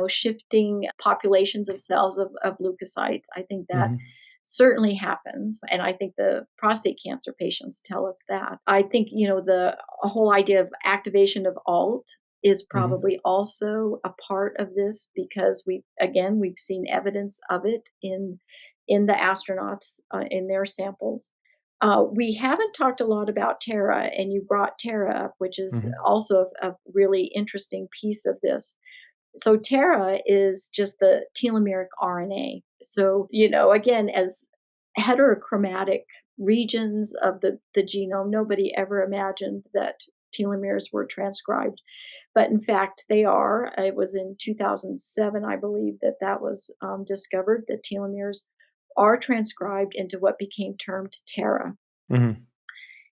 shifting populations of cells of leukocytes. I think that Mhm. certainly happens. And I think the prostate cancer patients tell us that. I think, the whole idea of activation of ALT is Mhm. probably also a part of this because we've seen evidence of it in the astronauts in their samples. We haven't talked a lot about TERRA, and you brought TERRA up, which is Mhm. also a really interesting piece of this. So TERRA is just the telomeric RNA. So, again, as heterochromatic regions of the genome, nobody ever imagined that telomeres were transcribed. But in fact, they are. It was in 2007, I believe, that was discovered that telomeres are transcribed into what became termed TERRA. Mhm.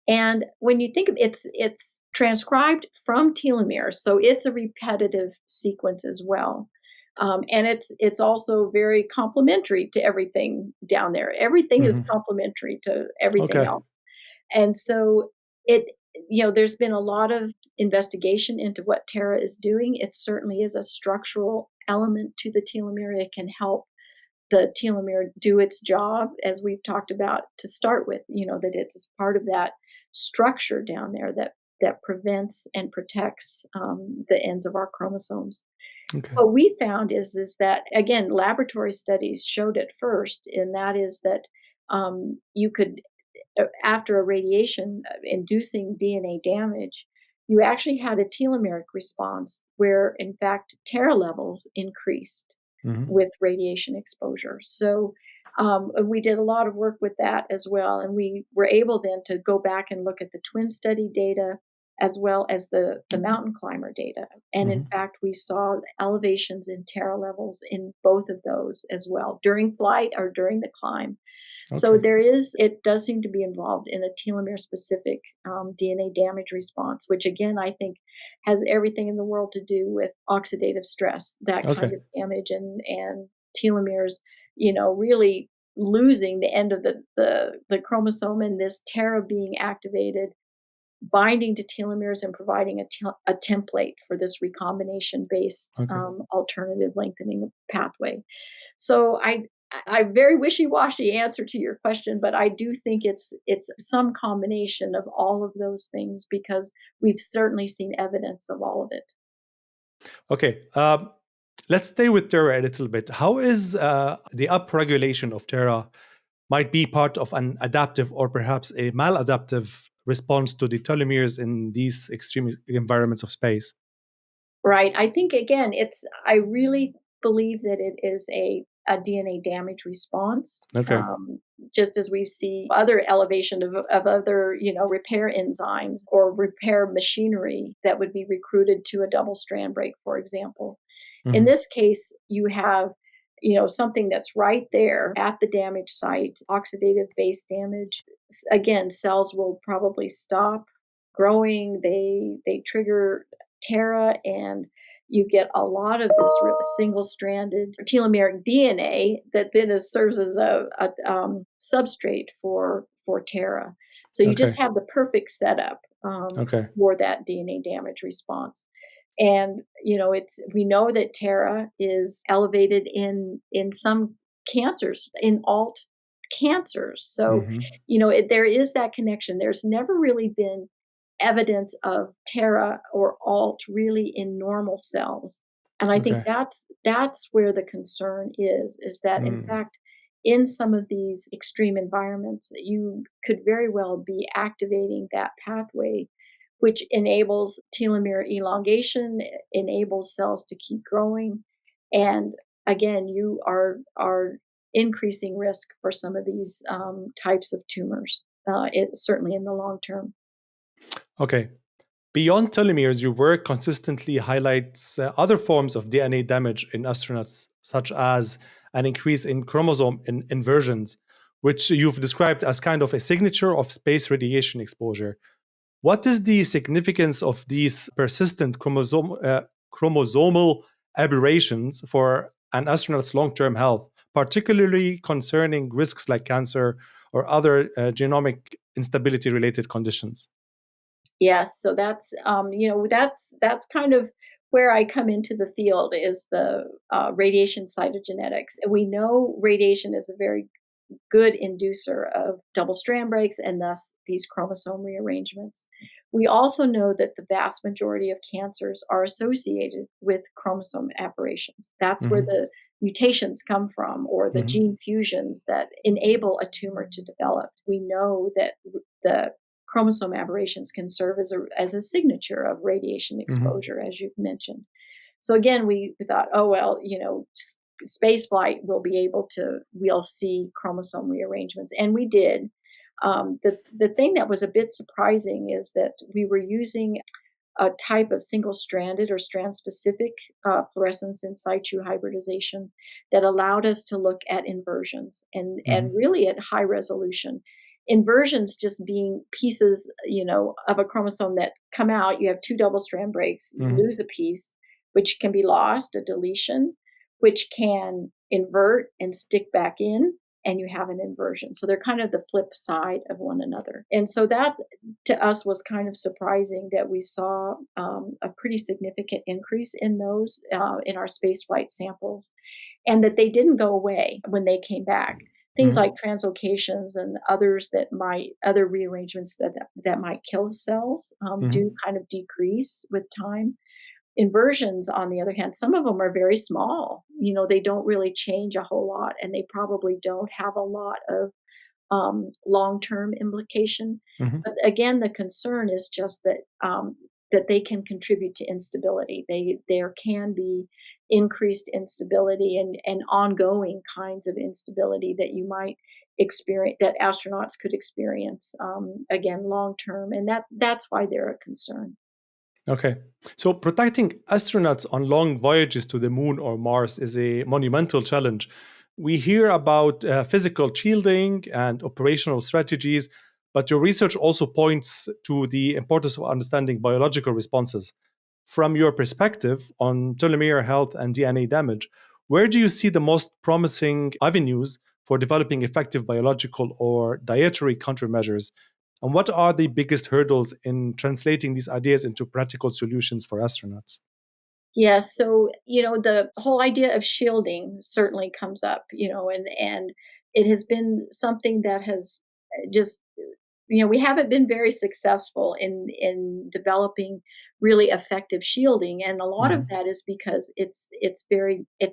And when you think of it's transcribed from telomeres, so it's a repetitive sequence as well. And it's also very complementary to everything down there. Everything is Mhm. complementary to everything Okay. else. And so it there's been a lot of investigation into what TERRA is doing. It certainly is a structural element to the telomere. It can help the telomere do its job, as we've talked about to start with, that it's part of that structure down there that that prevents and protects the ends of our chromosomes. Okay. What we found is that, again, laboratory studies showed it first, and that is that you could, after a radiation inducing DNA damage, you actually had a telomeric response where, in fact, TERRA levels increased Hmm. with radiation exposure. So we did a lot of work with that as well. And we were able then to go back and look at the twin study data as well as the mountain climber data. And in Hmm. fact, we saw elevations in TERRA levels in both of those as well during flight or during the climb. So Okay. it does seem to be involved in a telomere specific DNA damage response, which again, I think has everything in the world to do with oxidative stress, that kind Okay. of damage and telomeres, really losing the end of the chromosome and this TERRA being activated, binding to telomeres and providing a template for this recombination based Okay. alternative lengthening pathway. So I very wishy-washy answer to your question, but I do think it's some combination of all of those things because we've certainly seen evidence of all of it. Okay. Let's stay with TERRA a little bit. How is the upregulation of TERRA might be part of an adaptive or perhaps a maladaptive response to the telomeres in these extreme environments of space? Right. I think again, I really believe that it is a DNA damage response. Okay. Just as we see other elevation of other, repair enzymes or repair machinery that would be recruited to a double strand break, for example. In Hmm. this case, you have, something that's right there at the damage site, oxidative base damage. Again, cells will probably stop growing. They trigger TERRA, and you get a lot of this single-stranded telomeric DNA that then serves as a substrate for TERRA. So you Okay. just have the perfect setup Okay. for that DNA damage response. And we know that TERRA is elevated in some cancers, in alt cancers. So Hmm. there is that connection. There's never really been evidence of TERRA or alt really in normal cells. And I think Okay. that's where the concern is that in Mm. fact in some of these extreme environments you could very well be activating that pathway which enables telomere elongation, enables cells to keep growing, and again you are increasing risk for some of these types of tumors, certainly in the long term. Okay. Beyond telomeres, your work consistently highlights other forms of DNA damage in astronauts, such as an increase in chromosome inversions, which you've described as kind of a signature of space radiation exposure. What is the significance of these persistent chromosomal aberrations for an astronaut's long term health, particularly concerning risks like cancer or other genomic instability related conditions? Yes, so that's kind of where I come into the field is the radiation cytogenetics. And we know radiation is a very good inducer of double strand breaks and thus these chromosome rearrangements. We also know that the vast majority of cancers are associated with chromosome aberrations. That's where Hmm. the mutations come from or the Hmm. gene fusions that enable a tumor to develop. We know that the chromosome aberrations can serve as a signature of radiation Hmm. exposure, as you've mentioned. So again, we thought, oh well, spaceflight we'll see chromosome rearrangements, and we did. The thing that was a bit surprising is that we were using a type of single-stranded or strand-specific fluorescence in situ hybridization that allowed us to look at inversions and Hmm. really at high resolution. Inversions just being pieces, of a chromosome that come out. You have two double-strand breaks. You Hmm. lose a piece, which can be lost, a deletion, which can invert and stick back in, and you have an inversion. So they're kind of the flip side of one another. And so that to us was kind of surprising that we saw a pretty significant increase in those in our spaceflight samples, and that they didn't go away when they came back. things like translocations and other rearrangements that might kill cells do kind of decrease with time. Inversions, on the other hand, some of them are very small. They don't really change a whole lot, and they probably don't have a lot of long-term implication. Hmm. But again, the concern is just that they can contribute to instability. There can be increased instability and ongoing kinds of instability that you might experience, that astronauts could experience, again, long term, and that's why they're a concern. Okay. So protecting astronauts on long voyages to the moon or Mars is a monumental challenge. We hear about physical shielding and operational strategies, but your research also points to the importance of understanding biological responses. From your perspective on telomere health and DNA damage, where do you see the most promising avenues for developing effective biological or dietary countermeasures? And what are the biggest hurdles in translating these ideas into practical solutions for astronauts? Yes, so, the whole idea of shielding certainly comes up, and it has been something that has just, we haven't been very successful in developing really effective shielding, and a lot of Hmm. that is because it's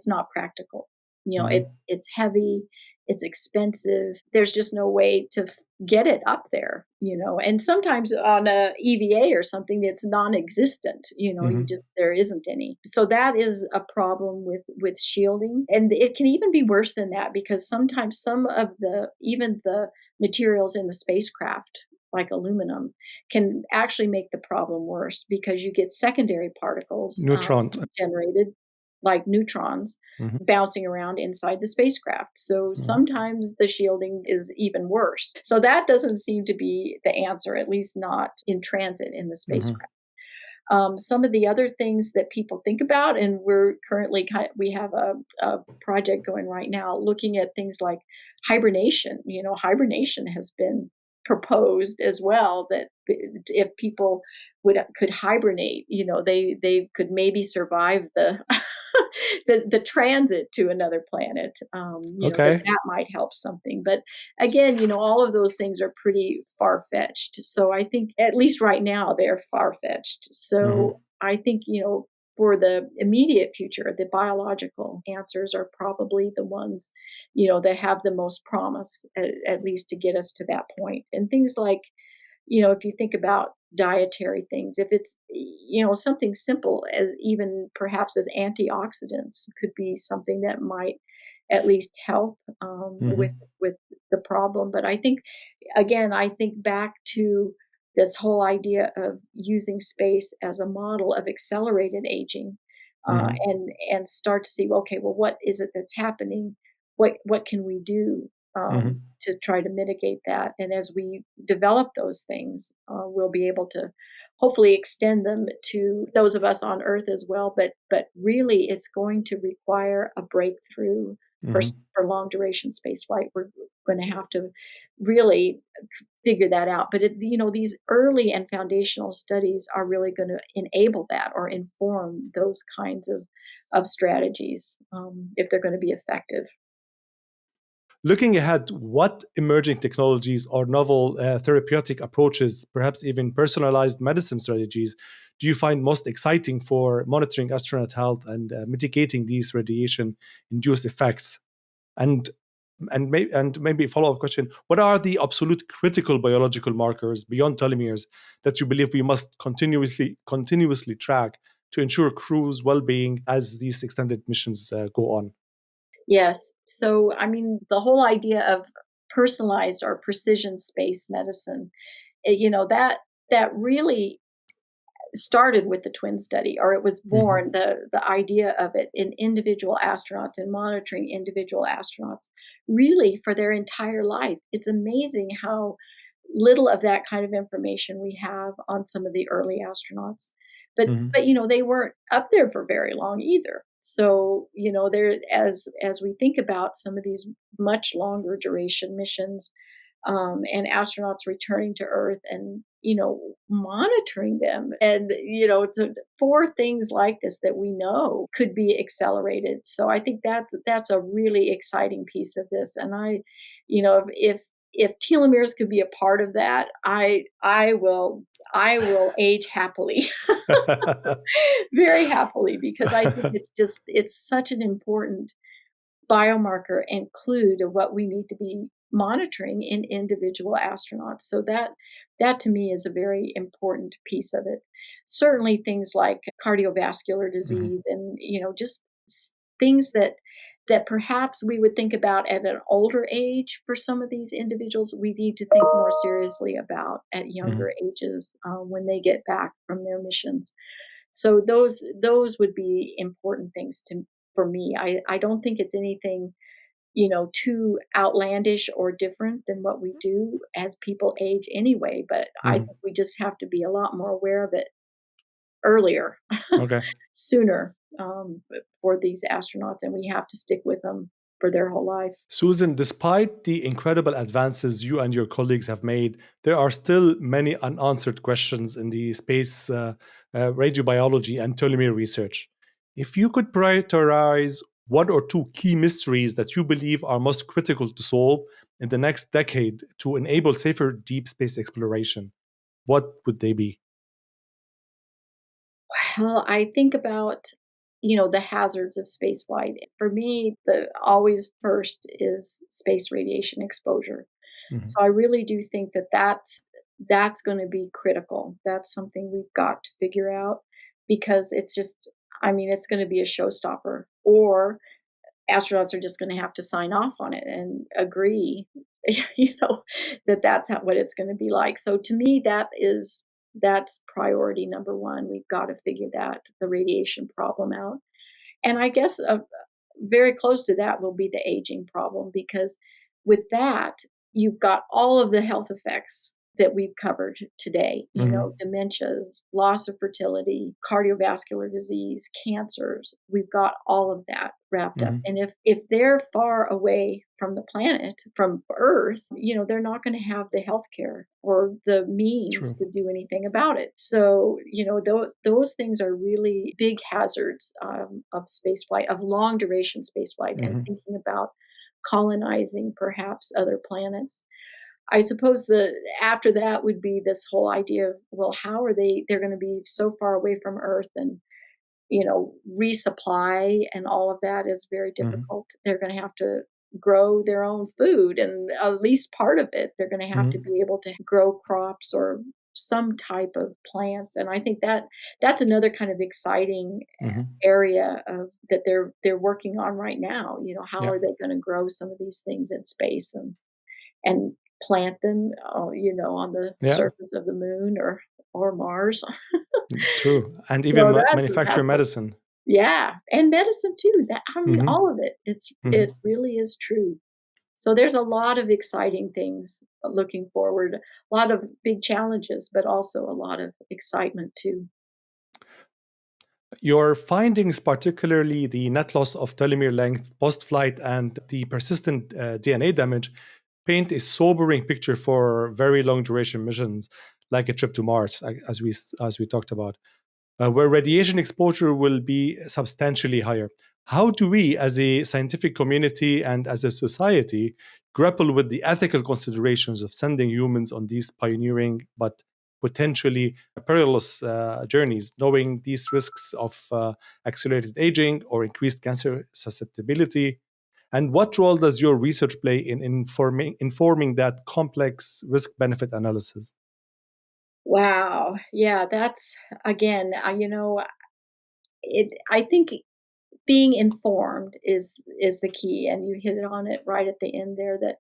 not practical. Hmm. It's heavy, it's expensive. There's just no way to get it up there, and sometimes on a EVA or something, it's non-existent. You Hmm. just there isn't any. So that is a problem with shielding, and it can even be worse than that because sometimes some of the even the materials in the spacecraft, like aluminum, can actually make the problem worse because you get secondary particles Neutrons. generated, like neutrons, Hmm. bouncing around inside the spacecraft. So Hmm. sometimes the shielding is even worse. So that doesn't seem to be the answer, at least not in transit in the Hmm. spacecraft. Some of the other things that people think about, and we have a project going right now looking at things like hibernation. Hibernation has been proposed as well, that if people could hibernate, they could maybe survive the the transit to another planet. Okay. That might help something, but again, all of those things are pretty far fetched. So I think, at least right now, they're far fetched. So Hmm. I think, for the immediate future, the biological answers are probably the ones, that have the most promise, at least to get us to that point. And things like, if you think about dietary things, if it's, something simple as even perhaps as antioxidants could be something that might at least help Hmm. with the problem. But I think back to this whole idea of using space as a model of accelerated aging, Hmm. and start to see, okay, well, what is it that's happening? What can we do Hmm. to try to mitigate that? And as we develop those things, we'll be able to hopefully extend them to those of us on Earth as well. But really, it's going to require a breakthrough Hmm. for long duration space flight. We're going to have to really figure that out. But these early and foundational studies are really going to enable that or inform those kinds of strategies, if they're going to be effective. Looking ahead, what emerging technologies or novel therapeutic approaches, perhaps even personalized medicine strategies, do you find most exciting for monitoring astronaut health and mitigating these radiation-induced effects? And maybe a follow-up question: what are the absolute critical biological markers beyond telomeres that you believe we must continuously track to ensure crew's well-being as these extended missions go on? Yes. So, I mean, the whole idea of personalized or precision space medicine, that really started with the twin study, or it was Hmm. born, the idea of it, in individual astronauts and monitoring individual astronauts really for their entire life. It's amazing how little of that kind of information we have on some of the early astronauts. But Hmm. they weren't up there for very long either. So, there, as we think about some of these much longer duration missions, and astronauts returning to Earth and, monitoring them. And, so for things like this that we know could be accelerated. So I think that's a really exciting piece of this. And if telomeres could be a part of that, I will age happily, very happily, because I think it's such an important biomarker and clue to what we need to be monitoring in individual astronauts. So that to me is a very important piece of it. Certainly things like cardiovascular Mhm. disease and just things that perhaps we would think about at an older age for some of these individuals, we need to think more seriously about at Mhm. younger ages when they get back from their missions. So those would be important things to for me. I don't think it's anything, too outlandish or different than what we do as people age anyway, but I Mhm. think we just have to be a lot more aware of it earlier, Okay. sooner, for these astronauts, and we have to stick with them for their whole life. Susan, despite the incredible advances you and your colleagues have made, there are still many unanswered questions in the space radiobiology and telomere research. If you could prioritize one or two key mysteries that you believe are most critical to solve in the next decade to enable safer deep space exploration, what would they be? Well, I think about, the hazards of spaceflight. For me, the always first is space radiation exposure. Mhm. So I really do think that that's going to be critical. That's something we've got to figure out because it's just, I mean, it's going to be a showstopper, or astronauts are just going to have to sign off on it and agree, you know, that what it's going to be like. So to me, that's priority number one. We've got to figure the radiation problem out. And I guess very close to that will be the aging problem, because with that, you've got all of the health effects that we've covered today, Mhm. dementias, loss of fertility, cardiovascular disease, cancers. We've got all of that wrapped up. Mhm. And if they're far away from the planet, from Earth, they're not going to have the health care or the means True. to do anything about it. So, those things are really big hazards of spaceflight, of long duration spaceflight, and Mhm. thinking about colonizing perhaps other planets. I suppose the after that would be this whole idea of, well, how are they're going to be so far away from Earth, and resupply and all of that is very Mhm. difficult. They're going to have to grow their own food, and at least part of it, they're going to have to Mhm. be able to grow crops or some type of plants. And I think that's another kind of exciting Mhm. area of that they're working on right now. How Yeah. are they going to grow some of these things in space and plant them, on the Yeah. surface of the moon or Mars. True. And even So manufacture medicine. yeah, and medicine too. I mean, Mhm. all of it. It Mhm. really is true. So there's a lot of exciting things looking forward. A lot of big challenges, but also a lot of excitement too. Your findings, particularly the net loss of telomere length post flight and the persistent DNA damage, paint a sobering picture for very long duration missions like a trip to Mars, as we talked about, where radiation exposure will be substantially higher. How do we, as a scientific community and as a society, grapple with the ethical considerations of sending humans on these pioneering but potentially perilous journeys, knowing these risks of accelerated aging or increased cancer susceptibility? And what role does your research play in informing that complex risk benefit analysis? Wow. Yeah, that's again, I think being informed is the key, and you hit it on it right at the end there, that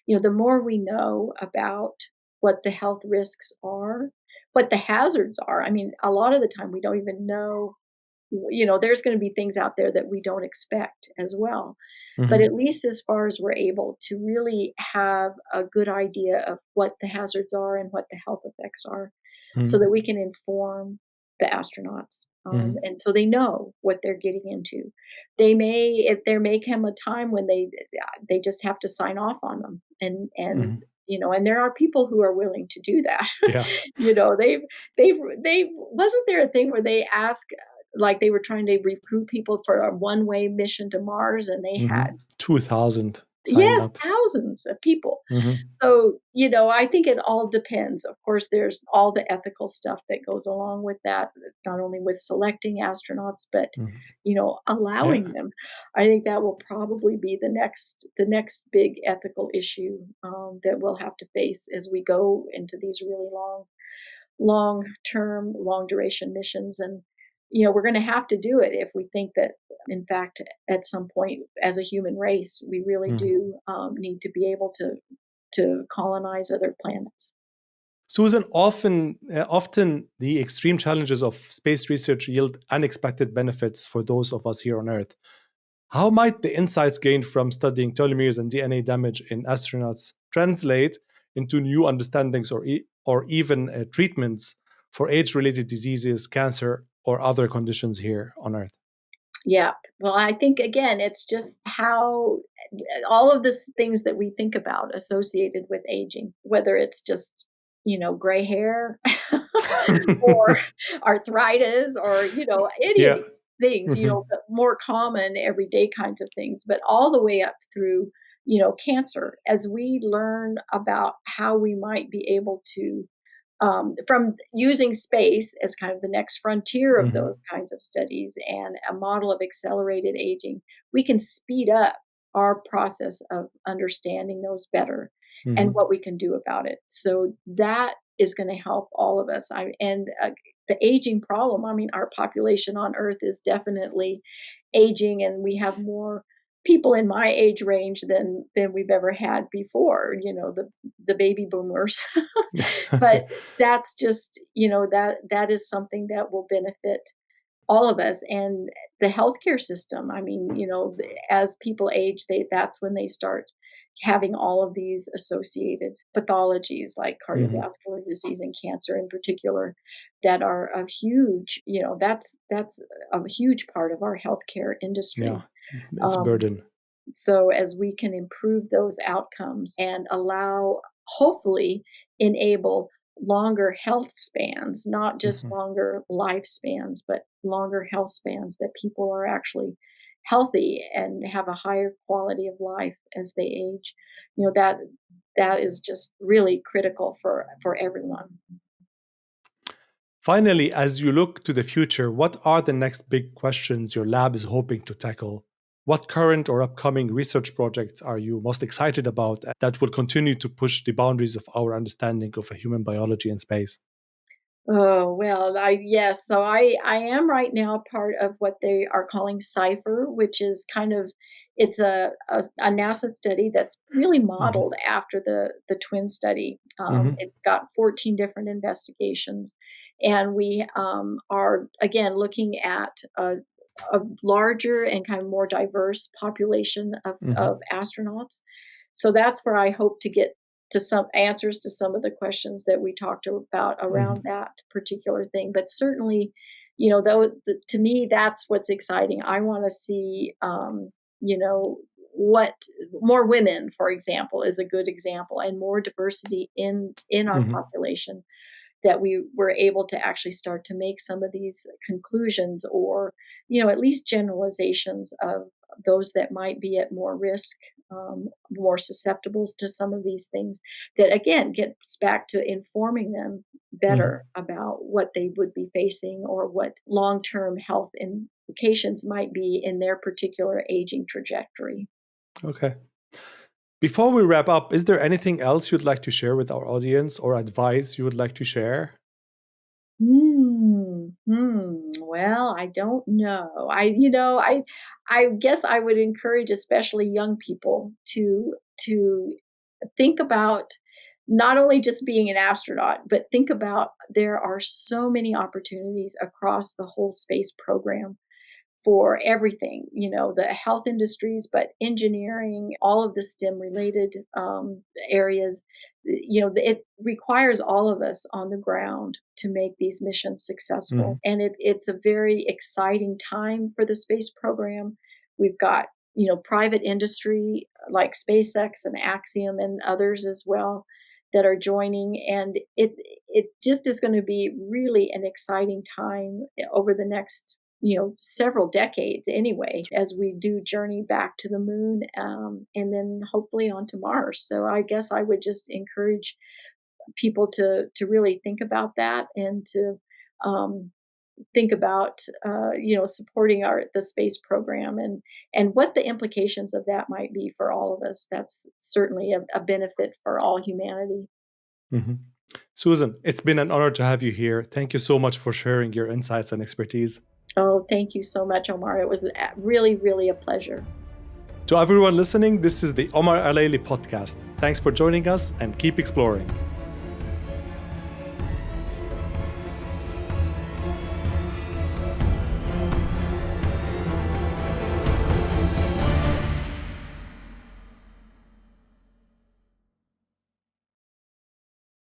the more we know about what the health risks are, what the hazards are. I mean, a lot of the time we don't even know, there's going to be things out there that we don't expect as well. But Mhm. at least as far as we're able to really have a good idea of what the hazards are and what the health effects are, so Mhm. that we can inform the astronauts. Mhm. And so they know what they're getting into. If there may come a time when they just have to sign off on them, and Mhm. and there are people who are willing to do that. Yeah. They wasn't there a thing where they asked, like they were trying to recruit people for a one-way mission to Mars, and they had 2,000 signed yes, up. thousands of people. Mm-hmm. So, I think it all depends. Of course, there's all the ethical stuff that goes along with that, not only with selecting astronauts, but, Yeah. allowing them. I think that will probably be the next big ethical issue that we'll have to face as we go into these really long-term, long-duration missions. And, we're going to have to do it if we think that, in fact, at some point, as a human race, we really Mhm. do need to be able to colonize other planets. Susan, often the extreme challenges of space research yield unexpected benefits for those of us here on Earth. How might the insights gained from studying telomeres and DNA damage in astronauts translate into new understandings or even treatments for age-related diseases, cancer, or other conditions here on Earth? Yeah. Well, I think again, it's just how all of the things that we think about associated with aging, whether it's just, gray hair or arthritis or, any of Yeah. these things, Mhm. but more common everyday kinds of things, but all the way up through, cancer. As we learn about how we might be able to from using space as kind of the next frontier of Mhm. those kinds of studies and a model of accelerated aging, we can speed up our process of understanding those better and Mhm. what we can do about it. So that is going to help all of us. The aging problem, I mean, our population on Earth is definitely aging, and we have more people in my age range than we've ever had before. The baby boomers. But that's just, that is something that will benefit all of us. And the healthcare system, I mean, as people age, that's when they start having all of these associated pathologies like Mhm. cardiovascular disease and cancer in particular that are a huge, that's a huge part of our healthcare industry. Yeah, it's a Um, burden. so as we can improve those outcomes and hopefully enable longer health spans, not just Mhm. longer lifespans, but longer health spans that people are actually healthy and have a higher quality of life as they age. That is just really critical for everyone. Finally, as you look to the future, what are the next big questions your lab is hoping to tackle? What current or upcoming research projects are you most excited about that will continue to push the boundaries of our understanding of human biology in space? Oh, well, yes. So I am right now part of what they are calling Cipher, which is kind of it's a NASA study that's really Mhm. modeled after the twin study. Mhm. It's got 14 different investigations, and we are again looking at a larger and kind of more diverse population of Mhm. astronauts. So that's where I hope to get to some answers to some of the questions that we talked about around Mhm. that particular thing. But certainly, though, to me, that's what's exciting. I want to see, what more women, for example, is a good example, and more diversity in our Mhm. population that we were able to actually start to make some of these conclusions or, at least generalizations of those that might be at more risk, more susceptible to some of these things that again gets back to informing them better Mhm. about what they would be facing or what long-term health implications might be in their particular aging trajectory. Okay. Before we wrap up, is there anything else you'd like to share with our audience or advice you would like to share? Well, I don't know. I guess I would encourage especially young people to think about not only just being an astronaut, but think about there are so many opportunities across the whole space program for everything, the health industries, but engineering, all of the STEM related areas. It requires all of us on the ground to make these missions successful. Mhm. And it's a very exciting time for the space program. We've got, private industry like SpaceX and Axiom and others as well that are joining, and it just is going to be really an exciting time over the next several decades anyway, as we do journey back to the moon, and then hopefully onto Mars. So I guess I would just encourage people to really think about that, and to um, think about supporting the space program, and what the implications of that might be for all of us. That's certainly a benefit for all humanity. Mhm. Susan, it's been an honor to have you here. Thank you so much for sharing your insights and expertise. Oh, thank you so much, Omar. It was really, really a pleasure. To everyone listening, this is the Omar Alayli podcast. Thanks for joining us, and keep exploring.